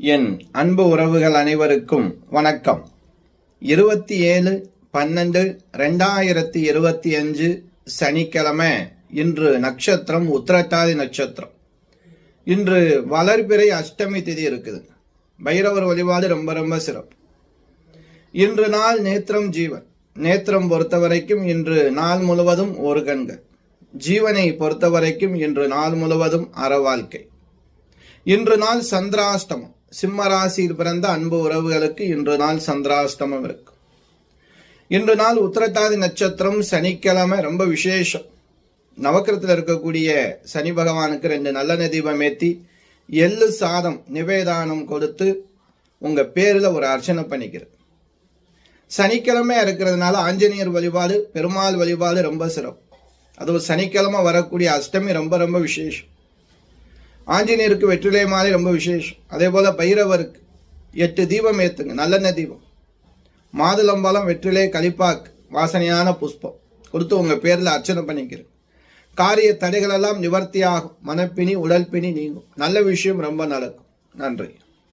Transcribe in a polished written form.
என் அன்பு உறவுகள் அனைவருக்கும் வணக்கம். 27/12/2025 சனிக்கிழமை. இன்று நட்சத்திரம் உத்திரட்டாதி நட்சத்திரம். இன்று வளர்பிறை அஷ்டமி திதி இருக்குது. பைரவர் வழிபாடு ரொம்ப ரொம்ப சிறப்பு. இன்று நாள் நேத்திரம் ஜீவன். நேத்திரம் பொறுத்த வரைக்கும் இன்று நாள் முழுவதும் ஒரு கண்கள். ஜீவனை பொறுத்த வரைக்கும் இன்று நாள் முழுவதும் அற வாழ்க்கை. இன்று நாள் சந்திராஷ்டமம். சிம்ம ராசியில் பிறந்த அன்பு உறவுகளுக்கு இன்று நாள் சந்திராஷ்டமம் இருக்கும். இன்று நாள் உத்திரட்டாதி நட்சத்திரம் சனிக்கிழமை. ரொம்ப விசேஷம். நவக்கிரத்தில் இருக்கக்கூடிய சனி பகவானுக்கு 2 நல்லெண்ணெய் தீபம் ஏற்றி எள்ளு சாதம் நிவேதானம் கொடுத்து உங்க பேர்ல ஒரு அர்ச்சனை பண்ணிக்கிறது. சனிக்கிழமை இருக்கிறதுனால ஆஞ்சநேயர் வழிபாடு, பெருமாள் வழிபாடு ரொம்ப சிறப்பு. அதுவும் சனிக்கிழமை வரக்கூடிய அஷ்டமி ரொம்ப ரொம்ப விசேஷம். ஆஞ்சநேயருக்கு வெற்றிலை மாலை ரொம்ப விசேஷம். அதே போல பைரவருக்கு 8 தீபம் ஏத்துங்க. நல்லெண்ணெய் தீபம், மாதுளம்பழம், வெற்றிலை, களிப்பாக்கு, வாசனையான புஷ்பம் கொடுத்து உங்க பேர்ல அர்ச்சனை பண்ணிக்கிறேன். காரிய தடைகள் எல்லாம் நிவர்த்தியாகும். மனப்பிணி, உடல் பிணி நீங்கும். நல்ல விஷயம் ரொம்ப நடக்கும். நன்றி.